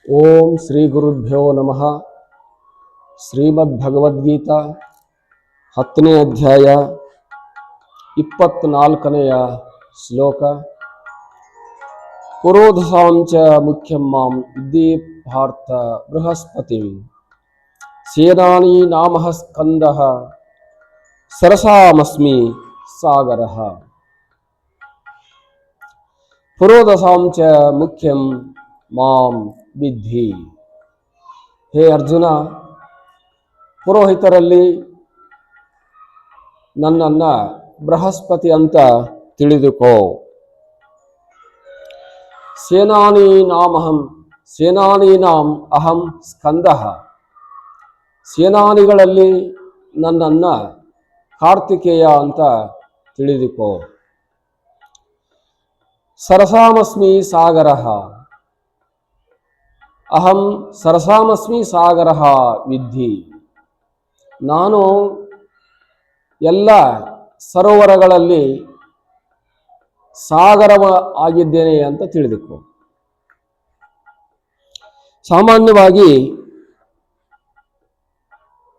ಓಂ ಶ್ರೀ ಗುರುಭ್ಯೋ ನಮಃ. ಶ್ರೀಮದ್ಭಗವದ್ಗೀತಾ 10ನೇ ಅಧ್ಯಾಯ 24ನೆಯ ಶ್ಲೋಕ. ಪುರೋಧಸಾಂಚ ಮುಖ್ಯಂ ಮಾಂ ವಿದ್ಯೇಪಾರ್ಥ ಬೃಹಸ್ಪತಿಂ ಸೇನಾನಿ ನಾಮಃ ಸ್ಕಂದಃ ಸರಸಾಮಸ್ಮಿ ಸಾಗರಃ. ಪುರೋಧಸಾಂಚ ಮುಖ್ಯಂ ಮಾಂ ವಿದ್ಧಿ. ಹೇ ಅರ್ಜುನ, ಪುರೋಹಿತರಲ್ಲಿ ನನ್ನನ್ನ ಬೃಹಸ್ಪತಿ ಅಂತ ತಿಳಿದುಕೋ. ಸೇನಾನೀನಾಂ ಅಹಂ ಸ್ಕಂದಃ. ಸೇನಾನಿಗಳಲ್ಲಿ ನನ್ನನ್ನ ಕಾರ್ತಿಕೇಯ ಅಂತ ತಿಳಿದುಕೋ. ಸರಸಾಮಸ್ಮಿ ಸಾಗರಃ. ಅಹಂ ಸರಸಾಮಸ್ಮಿ ಸಾಗರಃ ವಿದ್ಧಿ. ನಾನು ಎಲ್ಲ ಸರೋವರಗಳಲ್ಲಿ ಸಾಗರವ ಆಗಿದ್ದೇನೆ ಅಂತ ತಿಳಿದುಕೋ. ಸಾಮಾನ್ಯವಾಗಿ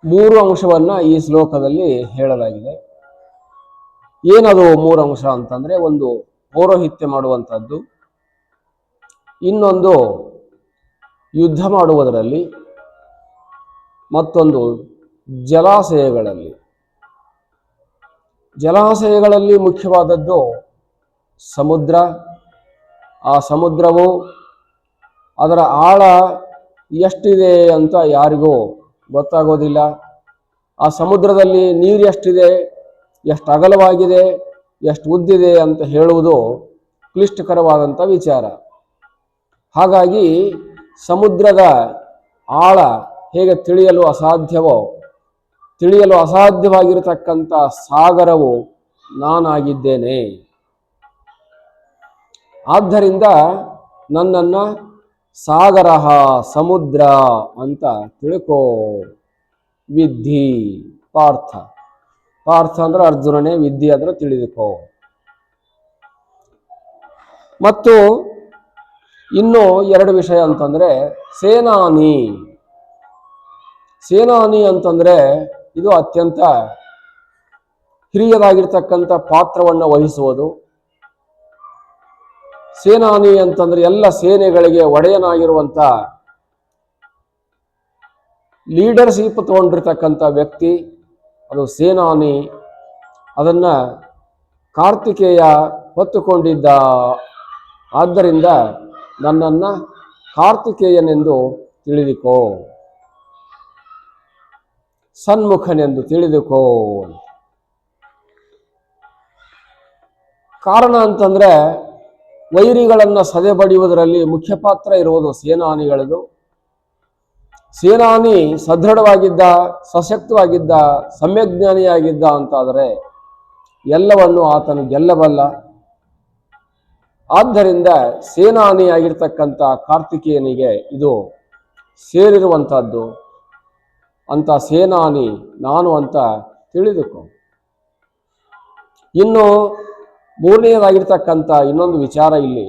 3 ಅಂಶವನ್ನ ಈ ಶ್ಲೋಕದಲ್ಲಿ ಹೇಳಲಾಗಿದೆ. ಏನದು 3 ಅಂಶ ಅಂತಂದ್ರೆ, ಒಂದು ಪೌರೋಹಿತ್ಯ ಮಾಡುವಂಥದ್ದು, ಇನ್ನೊಂದು ಯುದ್ಧ ಮಾಡುವುದರಲ್ಲಿ, ಮತ್ತೊಂದು ಜಲಾಶಯಗಳಲ್ಲಿ. ಜಲಾಶಯಗಳಲ್ಲಿ ಮುಖ್ಯವಾದದ್ದು ಸಮುದ್ರ. ಆ ಸಮುದ್ರವು ಅದರ ಆಳ ಎಷ್ಟಿದೆ ಅಂತ ಯಾರಿಗೂ ಗೊತ್ತಾಗೋದಿಲ್ಲ. ಆ ಸಮುದ್ರದಲ್ಲಿ ನೀರು ಎಷ್ಟಿದೆ, ಎಷ್ಟು ಅಗಲವಾಗಿದೆ, ಎಷ್ಟು ಉದ್ದಿದೆ ಅಂತ ಹೇಳುವುದು ಕ್ಲಿಷ್ಟಕರವಾದಂಥ ವಿಚಾರ. ಹಾಗಾಗಿ ಸಮುದ್ರದ ಆಳ ಹೇಗೆ ತಿಳಿಯಲು ಅಸಾಧ್ಯವಾಗಿರತಕ್ಕಂಥ ಸಾಗರವು ನಾನಾಗಿದ್ದೇನೆ. ಆದ್ದರಿಂದ ನನ್ನನ್ನ ಸಾಗರ, ಸಮುದ್ರ ಅಂತ ತಿಳ್ಕೋ. ವಿದ್ಧಿ ಪಾರ್ಥ. ಪಾರ್ಥ ಅಂದ್ರೆ ಅರ್ಜುನನೇ, ವಿದ್ಯೆ ಅಂದ್ರೆ ತಿಳಿದುಕೋ. ಮತ್ತು ಇನ್ನು 2 ವಿಷಯ ಅಂತಂದ್ರೆ, ಸೇನಾನಿ ಅಂತಂದ್ರೆ ಇದು ಅತ್ಯಂತ ಹಿರಿಯದಾಗಿರ್ತಕ್ಕಂಥ ಪಾತ್ರವನ್ನು ವಹಿಸುವುದು. ಸೇನಾನಿ ಅಂತಂದ್ರೆ ಎಲ್ಲ ಸೇನೆಗಳಿಗೆ ಒಡೆಯನಾಗಿರುವಂತ ಲೀಡರ್ಶಿಪ್ ತಗೊಂಡಿರ್ತಕ್ಕಂಥ ವ್ಯಕ್ತಿ, ಅದು ಸೇನಾನಿ. ಅದನ್ನ ಕಾರ್ತಿಕೇಯ ಹೊತ್ತುಕೊಂಡಿದ್ದ. ಆದ್ದರಿಂದ ನನ್ನನ್ನ ಕಾರ್ತಿಕೇಯನೆಂದು ತಿಳಿದುಕೋ, ಸನ್ಮುಖನೆಂದು ತಿಳಿದುಕೋ. ಕಾರಣ ಅಂತಂದ್ರೆ, ವೈರಿಗಳನ್ನ ಸದೆಬಡಿಯುವುದರಲ್ಲಿ ಮುಖ್ಯ ಪಾತ್ರ ಇರುವುದು ಸೇನಾನಿಗಳದು. ಸೇನಾನಿ ಸದೃಢವಾಗಿದ್ದ, ಸಶಕ್ತವಾಗಿದ್ದ, ಸಮ್ಯಜ್ಞಾನಿಯಾಗಿದ್ದ ಅಂತಾದರೆ ಎಲ್ಲವನ್ನು ಆತನು ಗೆಲ್ಲಬಲ್ಲ. ಆದ್ದರಿಂದ ಸೇನಾನಿಯಾಗಿರ್ತಕ್ಕಂಥ ಕಾರ್ತಿಕೇಯನಿಗೆ ಇದು ಸೇರಿರುವಂಥದ್ದು. ಅಂತ ಸೇನಾನಿ ನಾನು ಅಂತ ತಿಳಿದುಕೋ. ಇನ್ನು 3ನೇದಾಗಿರ್ತಕ್ಕಂಥ ಇನ್ನೊಂದು ವಿಚಾರ ಇಲ್ಲಿ,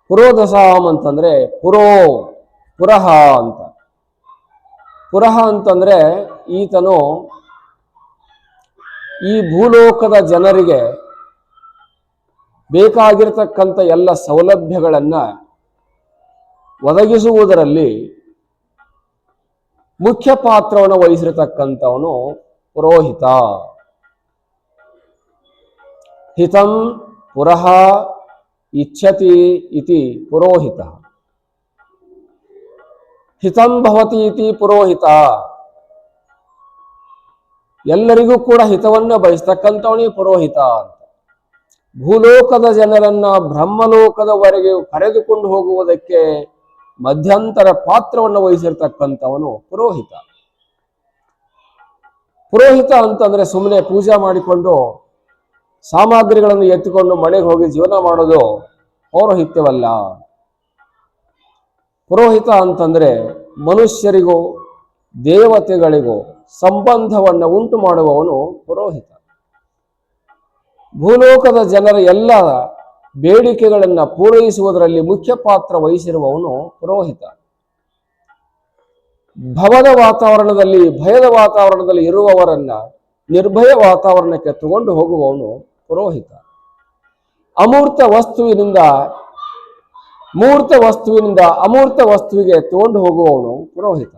ಪುರೋಧಸಾಂ ಅಂತಂದ್ರೆ ಪುರಹ ಅಂತ. ಪುರಹ ಅಂತಂದ್ರೆ ಈತನು ಈ ಭೂಲೋಕದ ಜನರಿಗೆ ಬೇಕಾಗಿರ್ತಕ್ಕಂಥ ಎಲ್ಲ ಸೌಲಭ್ಯಗಳನ್ನ ಒದಗಿಸುವುದರಲ್ಲಿ ಮುಖ್ಯ ಪಾತ್ರವನ್ನು ವಹಿಸಿರತಕ್ಕಂಥವನು ಪುರೋಹಿತ. ಹಿತಂ ಪುರಃ ಇಚ್ಛತಿ ಇತಿ ಪುರೋಹಿತ. ಹಿತಂ ಭವತಿ ಇತಿ ಪುರೋಹಿತ. ಎಲ್ಲರಿಗೂ ಕೂಡ ಹಿತವನ್ನ ಬಯಸ್ತಕ್ಕಂಥವನೇ ಪುರೋಹಿತ ಅಂತ. ಭೂಲೋಕದ ಜನರನ್ನ ಬ್ರಹ್ಮಲೋಕದವರೆಗೆ ಕರೆದುಕೊಂಡು ಹೋಗುವುದಕ್ಕೆ ಮಧ್ಯಂತರ ಪಾತ್ರವನ್ನು ವಹಿಸಿರ್ತಕ್ಕಂಥವನು ಪುರೋಹಿತ. ಪುರೋಹಿತ ಅಂತಂದ್ರೆ ಸುಮ್ಮನೆ ಪೂಜೆ ಮಾಡಿಕೊಂಡು ಸಾಮಗ್ರಿಗಳನ್ನು ಎತ್ತಿಕೊಂಡು ಮನೆಗೆ ಹೋಗಿ ಜೀವನ ಮಾಡೋದು ಪೌರೋಹಿತ್ಯವಲ್ಲ. ಪುರೋಹಿತ ಅಂತಂದ್ರೆ ಮನುಷ್ಯರಿಗೂ ದೇವತೆಗಳಿಗೂ ಸಂಬಂಧವನ್ನು ಉಂಟು ಮಾಡುವವನು ಪುರೋಹಿತ. ಭೂಲೋಕದ ಜನರ ಎಲ್ಲ ಬೇಡಿಕೆಗಳನ್ನು ಪೂರೈಸುವುದರಲ್ಲಿ ಮುಖ್ಯ ಪಾತ್ರ ವಹಿಸಿರುವವನು ಪುರೋಹಿತ. ಭವದ ವಾತಾವರಣದಲ್ಲಿ, ಭಯದ ವಾತಾವರಣದಲ್ಲಿ ಇರುವವರನ್ನ ನಿರ್ಭಯ ವಾತಾವರಣಕ್ಕೆ ತಗೊಂಡು ಹೋಗುವವನು ಪುರೋಹಿತ. ಅಮೂರ್ತ ವಸ್ತುವಿನಿಂದ ಮೂರ್ತ ವಸ್ತುವಿನಿಂದ ಅಮೂರ್ತ ವಸ್ತುವಿಗೆ ತಗೊಂಡು ಹೋಗುವವನು ಪುರೋಹಿತ.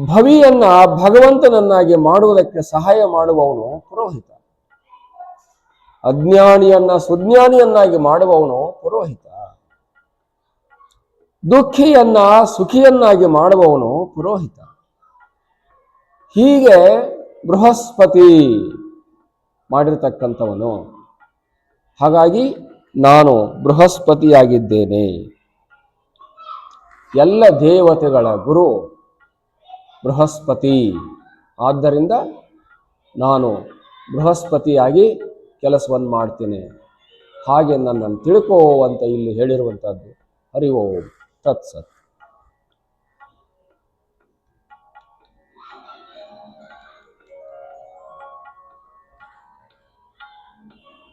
ಭವಿಯನ್ನ ಭಗವಂತನನ್ನಾಗಿ ಮಾಡುವುದಕ್ಕೆ ಸಹಾಯ ಮಾಡುವವನು ಪುರೋಹಿತ. ಅಜ್ಞಾನಿಯನ್ನ ಸುಜ್ಞಾನಿಯನ್ನಾಗಿ ಮಾಡುವವನು ಪುರೋಹಿತ. ದುಃಖಿಯನ್ನ ಸುಖಿಯನ್ನಾಗಿ ಮಾಡುವವನು ಪುರೋಹಿತ. ಹೀಗೆ ಬೃಹಸ್ಪತಿ ಮಾಡಿರ್ತಕ್ಕಂಥವನು. ಹಾಗಾಗಿ ನಾನು ಬೃಹಸ್ಪತಿಯಾಗಿದ್ದೇನೆ. ಎಲ್ಲ ದೇವತೆಗಳ ಗುರು ಬೃಹಸ್ಪತಿ. ಆದ್ದರಿಂದ ನಾನು ಬೃಹಸ್ಪತಿಯಾಗಿ ಕೆಲಸವನ್ನು ಮಾಡ್ತೇನೆ. ಹಾಗೆ ನನ್ನನ್ನು ತಿಳ್ಕೋ ಅಂತ ಇಲ್ಲಿ ಹೇಳಿರುವಂಥದ್ದು. ಹರಿ ಓಂ ತತ್ಸತ್.